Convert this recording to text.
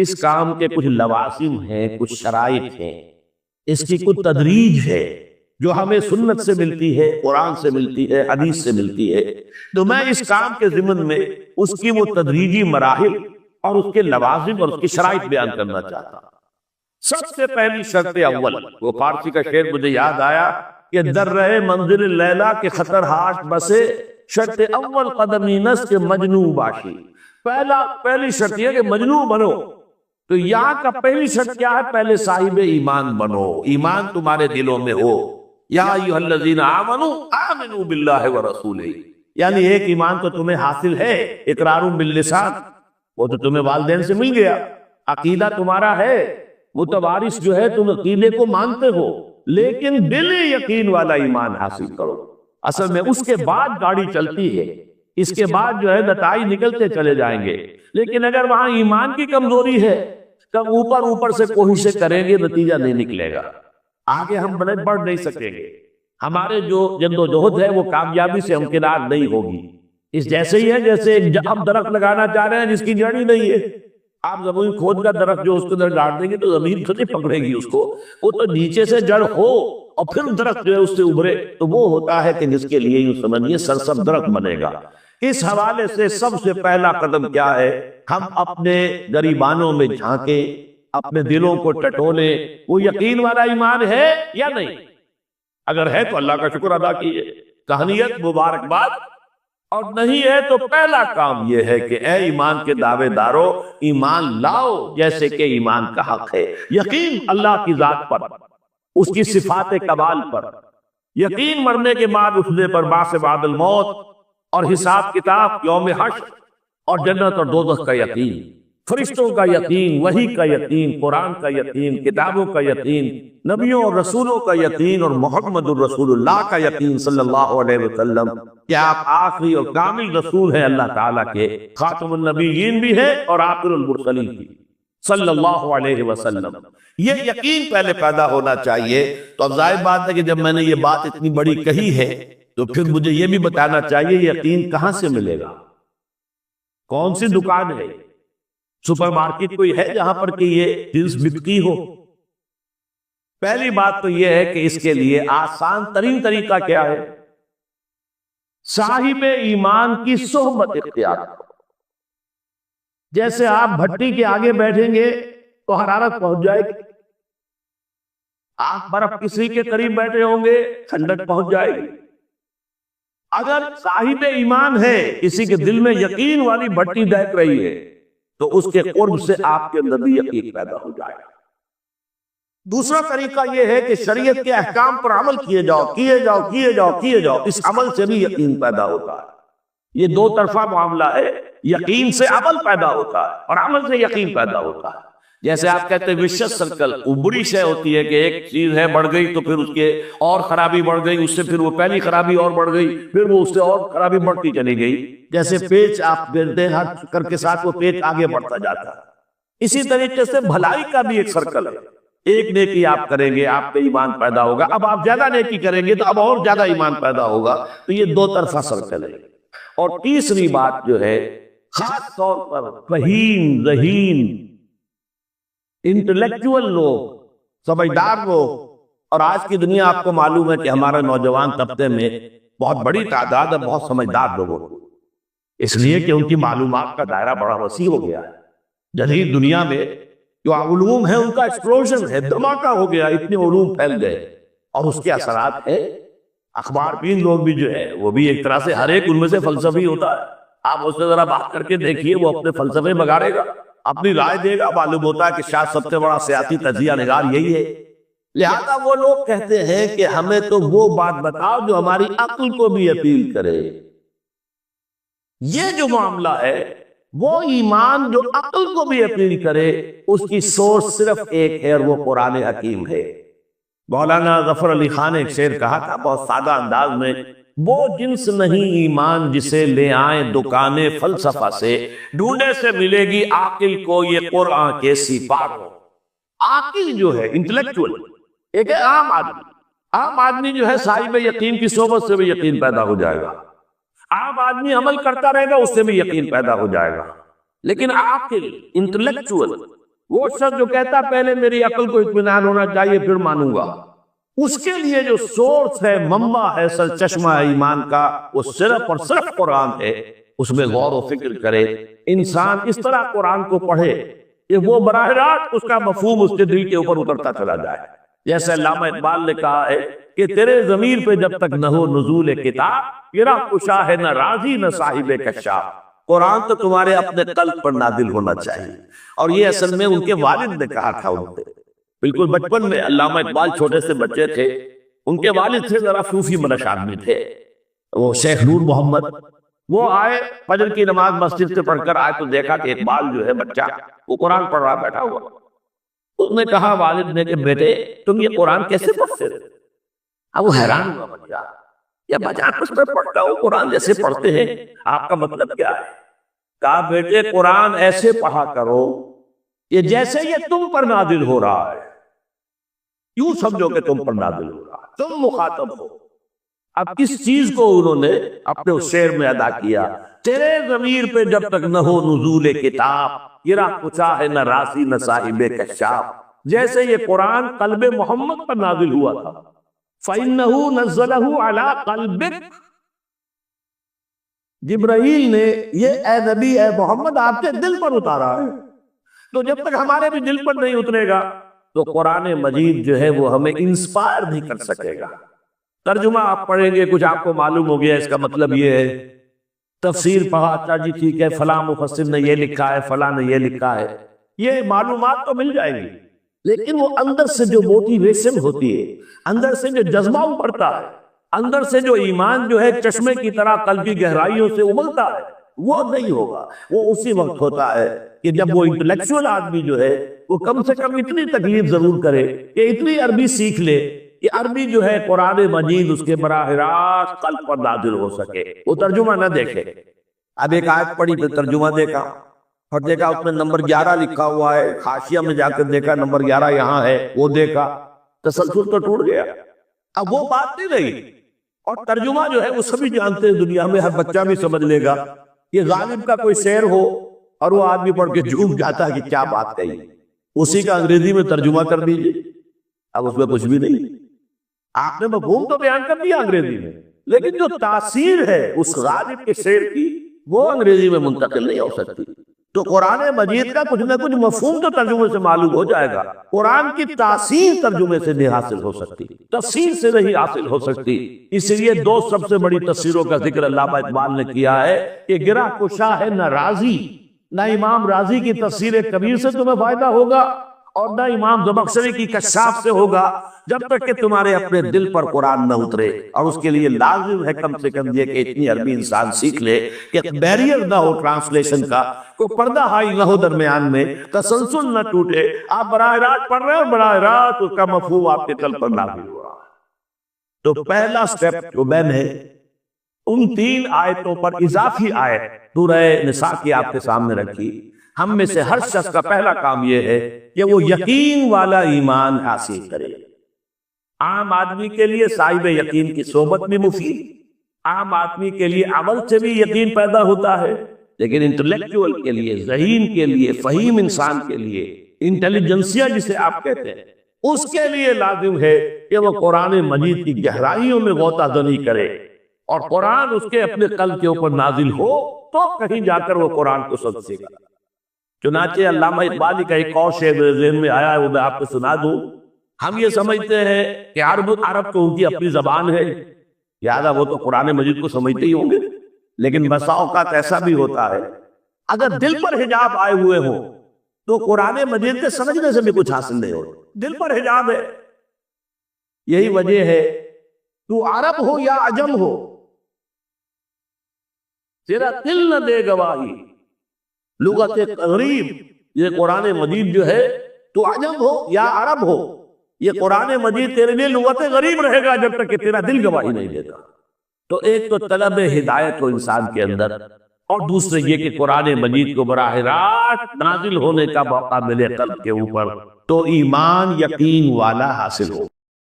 اس کام کے کچھ لوازم ہیں، کچھ شرائط ہیں، اس کی کچھ تدریج ہے جو ہمیں سنت سے ملتی ہے، قرآن سے ملتی ہے، حدیث سے ملتی ہے۔ تو میں اس کام کے ضمن میں اس کی وہ تدریجی مراحل اور اس کے لوازم اور اس کی شرائط بیان کرنا چاہتا ہوں۔ سب سے پہلی شرط اول، وہ فارسی کا شعر مجھے یاد آیا کہ در رہے منزل لیلا کے خطر ہاش بسے، شرط اول قدمی نس کے مجنو باشی۔ پہلی شرط یہ کہ مجنو بنو۔ تو یہاں کا پہلی شرط کیا ہے؟ پہلے صاحب ایمان بنو، ایمان تمہارے دلوں میں ہو۔ یا ایھا الذین آمنوا آمنوا باللہ ورسولہ، یعنی ایک ایمان تو تمہیں حاصل ہے، اقرار باللسان، وہ تو تمہیں والدین سے مل گیا، عقیدہ تمہارا ہے، متوارث جو ہے تم عقیدے کو مانتے ہو، لیکن دل یقین والا ایمان حاصل کرو۔ اصل میں اس کے بعد گاڑی چلتی ہے، اس کے بعد جو ہے نتائج نکلتے چلے جائیں گے، لیکن اگر وہاں ایمان کی کمزوری ہے تو اوپر سے کوششیں کریں گے، نتیجہ نہیں نکلے گا، آگے ہم بڑھ نہیں سکیں گے، ہمارے جو جد و جہد ہے وہ کامیابی سے ہمکنار نہیں ہوگی۔ اس جیسے ہی ہے جیسے ہم درخت لگانا چاہ رہے ہیں جس کی جڑ ہی نہیں ہے، آپ زمین کھود کا درخت جو اس کے اندر ڈال دیں گے تو زمین تو نہیں پکڑے گی اس کو، وہ تو نیچے سے جڑ ہو اور پھر درخت جو ہے اس سے ابھرے، تو وہ ہوتا ہے کہ جس کے لیے یوں سمجھیے سرسبز درخت بنے گا۔ اس حوالے سے سب سے پہلا قدم کیا ہے؟ ہم اپنے گریبانوں میں جھانکیں، اپنے دلوں کو ٹٹولیں، وہ یقین والا ایمان ہے یا نہیں؟ اگر ہے تو اللہ کا شکر ادا کیجئے، تہنیت، مبارکباد، اور نہیں ہے تو پہلا کام یہ ہے کہ اے ایمان کے دعوے دارو، ایمان لاؤ جیسے کہ ایمان کا حق ہے۔ یقین اللہ کی ذات پر، اس کی صفات کمال پر، یقین مرنے کے بعد اٹھنے پر، بعث بعد الموت اور حساب کتاب، یوم حشر اور جنت اور دوزخ کا یقین، فرشتوں کا یقین، وحی کا یقین، قرآن کا یقین، کتابوں کا یقین، نبیوں اور رسولوں کا یقین، اور محمد الرسول اللہ کا یقین صلی اللہ علیہ وسلم کہ آپ آخری اور کامل رسول ہیں اللہ تعالیٰ کے، خاتم النبیین بھی ہے اور آخر المرسلین بھی صلی اللہ علیہ وسلم۔ یہ یقین پہلے پیدا ہونا چاہیے۔ تو اب ظاہر بات ہے کہ جب میں نے یہ بات اتنی بڑی کہی ہے تو پھر مجھے یہ بھی بتانا چاہیے یقین کہاں سے ملے گا، کون سی دکان ہے، سپر مارکیٹ کوئی ہے جہاں پر کہ یہ جنس بکتی ہو؟ پہلی بات تو یہ ہے کہ اس کے لیے آسان ترین طریقہ کیا ہے؟ صاحب ایمان کی صحبت اختیار کرو۔ جیسے آپ بھٹی کے آگے بیٹھیں گے تو حرارت پہنچ جائے گی، آپ برف کسی کے قریب بیٹھے ہوں گے ٹھنڈک پہنچ جائے گی۔ اگر صاحب ایمان ہے، کسی کے دل میں یقین والی بھٹی دہک رہی ہے، تو اس کے قرب سے آپ کے اندر بھی یقین پیدا ہو جائے گا۔ دوسرا طریقہ یہ ہے کہ شریعت کے احکام پر عمل کیے جاؤ، اس عمل سے بھی یقین پیدا ہوتا ہے۔ یہ دو طرفہ معاملہ ہے، یقین سے عمل پیدا ہوتا ہے اور عمل سے یقین پیدا ہوتا ہے۔ جیسے آپ کہتے ہیں وشس سرکل، وہ بری شے ہوتی ہے کہ ایک چیز ہے بڑھ گئی تو پھر اس کے اور خرابی بڑھ گئی، اس سے پھر وہ پہلی خرابی اور بڑھ گئی، پھر وہ اس سے اور خرابی بڑھتی چلی گئی۔ جیسے پیچ آپ گرتے ہیں، ہر چکر کے ساتھ وہ پیچ آگے بڑھتا جاتا ہے۔ اسی طریقے سے بھلائی کا بھی ایک سرکل ہے، ایک نیکی آپ کریں گے آپ میں ایمان پیدا ہوگا، اب آپ زیادہ نیکی کریں گے تو اب اور زیادہ ایمان پیدا ہوگا، تو یہ دو طرفہ سرکل ہے۔ اور تیسری بات جو ہے، خاص طور پر فہیم، ذہین، انٹلیکچوئل لوگ، سمجھدار لوگ، اور آج کی دنیا آپ کو معلوم ہے کہ ہمارے نوجوان طبقے میں بہت بڑی تعداد ہے بہت سمجھدار لوگوں کی، اس لیے کہ ان کی معلومات کا دائرہ بڑا وسیع ہو گیا ہے۔ جدید دنیا میں جو علوم ہے ان کا ایکسپلوژن ہے، دھماکہ ہو گیا، اتنے علوم پھیل گئے، اور اس کے اثرات ہے۔ اخبار بین لوگ بھی جو ہے وہ بھی ایک طرح سے ہر ایک ان میں سے فلسفی ہوتا ہے، آپ اس سے ذرا بات کر کے دیکھیے، وہ اپنے فلسفے بگاڑے گا، اپنی رائے دے گا، معلوم ہوتا ہے کہ شاید سب سے بڑا سیاسی تجزیہ نگار یہی ہے۔ لہذا وہ لوگ کہتے ہیں کہ ہمیں تو وہ بات بتاؤ جو ہماری عقل کو بھی اپیل کرے۔ یہ جو معاملہ ہے وہ ایمان جو عقل کو بھی اپیل کرے، اس کی سورس صرف ایک ہے اور وہ قرآن حکیم ہے۔ مولانا ظفر علی خان نے ایک شعر کہا تھا بہت سادہ انداز میں، وہ جنس نہیں ایمان جسے لے آئیں دکانے فلسفہ سے، ڈھونڈے سے ملے گی عاقل کو یہ قرآن کے سپاہوں۔ عاقل جو ہے انٹلیکچوئل، ایک ہے عام آدمی جو ہے صاحب یقین کی صحبت سے بھی یقین پیدا ہو جائے گا، عام آدمی عمل کرتا رہے گا اس سے بھی یقین پیدا ہو جائے گا، لیکن عاقل، انٹلیکچوئل، وہ شخص جو کہتا پہلے میری عقل کو اطمینان ہونا چاہیے پھر مانوں گا، اس کے لیے جو سورس ہے، منبع ہے، سر چشمہ ہے ایمان کا، وہ صرف اور صرف قرآن ہے۔ اس میں غور و فکر کرے، انسان اس طرح قرآن کو پڑھے کہ وہ براہ راست اس کا مفہوم اس کے دل کے اوپر اترتا چلا جائے۔ جیسے علامہ اقبال نے کہا ہے کہ تیرے ضمیر پہ جب تک نہ ہو نزول کتاب، گرا کشا ہے نہ راضی نہ صاحب کشاف۔ قرآن تو تمہارے اپنے قلب پر نازل ہونا چاہیے، اور یہ اصل میں ان کے والد نے کہا تھا ان سے۔ بالکل بچپن میں علامہ اقبال چھوٹے سے بچے تھے، ان کے والد سے ذرا صوفی منش آدمی تھے، وہ شیخ نور محمد۔ وہ آئے فجر کی نماز مسجد سے پڑھ کر آئے تو دیکھا کہ اقبال جو ہے بچہ وہ قرآن پڑھ رہا بیٹھا ہوا۔ اس نے کہا والد نے کہ بیٹے تم یہ قرآن کیسے پڑھتے ہو؟ اب وہ حیران ہوا بچہ، یا بچہ کچھ میں پڑھتا ہوں قرآن جیسے پڑھتے ہیں، آپ کا مطلب کیا ہے؟ کہا بیٹے قرآن ایسے پڑھا کرو یہ جیسے یہ تم پر نازل ہو رہا ہے، یوں سمجھو کہ تم پر نازل ہو رہا ہے، تم مخاطب ہو۔ اب کس چیز کو انہوں نے اپنے اس شعر میں ادا کیا؟ تیرے ضمیر پہ جب تک نہ ہو نزول کتاب، گرا کچا ہے نہ راسی نہ صاحب کشاف۔ جیسے یہ قرآن قلب محمد پر نازل ہوا تھا، فَإِنَّهُ نَزَّلَهُ عَلَىٰ قَلْبِكَ، جبرائیل نے یہ اے نبی اے محمد آپ کے دل پر اتارا ہے۔ تو جب تک ہمارے بھی دل پر نہیں اترے گا تو قرآن مجید جو ہے وہ ہمیں انسپائر نہیں کر سکے گا۔ ترجمہ آپ پڑھیں گے، کچھ آپ کو معلوم ہو گیا اس کا مطلب یہ ہے، تفسیر پڑھا اچھا جی ٹھیک ہے فلاں مفسر نے یہ لکھا ہے فلاں نے یہ لکھا ہے، یہ معلومات تو مل جائیں گی، لیکن وہ اندر سے جو موٹیویشن ہوتی ہے، اندر سے جو جذبہ ابھرتا ہے، اندر سے جو ایمان جو ہے چشمے کی طرح قلب کی گہرائیوں سے ابلتا ہے، وہ نہیں ہوگا۔ وہ اسی وقت ہوتا ہے کہ جب وہ انٹلیکچوئل آدمی جو ہے وہ کم سے کم اتنی تکلیف ضرور کرے کہ اتنی عربی سیکھ لے کہ عربی جو ہے قرآن مجید اس کے براہ راست قلب پر نازل ہو سکے، وہ ترجمہ نہ دیکھے۔ اب ایک آیت پڑھی پھر ترجمہ دیکھا اور دیکھا اس میں نمبر 11 لکھا ہوا ہے، حاشیہ میں جا کر دیکھا نمبر 11 یہاں ہے، وہ دیکھا، تسلسل تو ٹوٹ گیا۔ اب وہ بات نہیں رہی، اور ترجمہ جو ہے وہ سبھی جانتے ہیں، دنیا میں ہر بچہ بھی سمجھ لے گا۔ یہ غالب کا کوئی شعر ہو اور وہ آدمی پڑھ کے جھوم جاتا ہے کہ کیا بات کہی، اسی کا انگریزی میں ترجمہ کر دیجیے، اب اس میں کچھ بھی نہیں۔ آپ نے مفہوم تو بیان کر دیا انگریزی میں، لیکن جو تاثیر ہے اس غالب کے شعر کی وہ انگریزی میں منتقل نہیں ہو سکتی۔ تو قرآن مجید کا کچھ نہ کچھ مفہوم تو ترجمے سے معلوم ہو جائے گا، قرآن کی تاثیر ترجمے سے نہیں حاصل ہو سکتی، تفسیر سے نہیں حاصل ہو سکتی۔ اس لیے دو سب سے بڑی تفسیروں کا ذکر علامہ اقبال نے کیا ہے کہ گرا کشا ہے نہ راضی، نہ امام راضی کی تفسیر کبیر سے تمہیں فائدہ ہوگا اور نہ امام زمخشری کی کشاف سے ہوگا، جب تک کہ تمہارے اپنے دل پر قرآن نہ اترے۔ اور اس کے لیے لازم ہے کم سے کم یہ کہ اتنی عربی انسان سیکھ لے کہ بیریئر نہ ہو ٹرانسلیشن کا، کوئی پردہ ہائی نہ ہو درمیان میں، تسلسل نہ ٹوٹے، آپ براہ راست پڑھ رہے ہیں، براہ راست اس کا مفہوم آپ کے قلب پر نازل ہو رہا ہے۔ تو پہلا سٹیپ جو میں نے ان 3 آیتوں پر اضافی آیت سورہ نساء کی آپ کے سامنے رکھی، ہم میں سے ہر شخص کا پہلا کام یہ ہے کہ وہ یقین والا ایمان حاصل کرے۔ عام آدمی کے لیے صاحب یقین کی صحبت بھی مفید، عام آدمی کے لیے عمل سے بھی یقین پیدا ہوتا ہے، لیکن انٹلیکچوئل کے لیے، ذہین کے لیے، فہیم انسان کے لیے، انٹیلیجنسیا جسے آپ کہتے ہیں، اس کے لیے لازم ہے کہ وہ قرآن مجید کی گہرائیوں میں غوطہ زنی کرے اور قرآن اس کے اپنے قلب کے اوپر نازل ہو تو کہیں جا کر وہ قرآن کو سمجھے گا۔ چنانچہ علامہ اقبال کا ایک اور شعر میرے ذہن میں آیا ہے، وہ میں آپ کو سنا دوں۔ ہم یہ سمجھتے ہیں کہ عرب کو ان کی اپنی زبان ہے، لہٰذا وہ تو قرآن مجید کو سمجھتے ہی ہوں گے، لیکن بسا اوقات ایسا بھی ہوتا ہے اگر دل پر حجاب آئے ہوئے ہوں تو قرآن مجید کے سمجھنے سے بھی کچھ حاصل نہیں ہو، دل پر حجاب ہے۔ یہی وجہ ہے تو عرب ہو یا عجم ہو، تیرا دل نہ دے گواہی، لغت غریب، یہ قرآن مجید جو ہے تو عجم ہو یا عرب ہو، یہ قرآن مجید تیرے لیے لغت غریب رہے گا جب تک کہ تیرا دل گواہی نہیں دیتا۔ تو ایک تو طلب ہدایت ہو انسان کے اندر، اور دوسرے یہ کہ قرآن مجید کو براہ راست نازل ہونے کا موقع ملے قلب کے اوپر، تو ایمان یقین والا حاصل ہو۔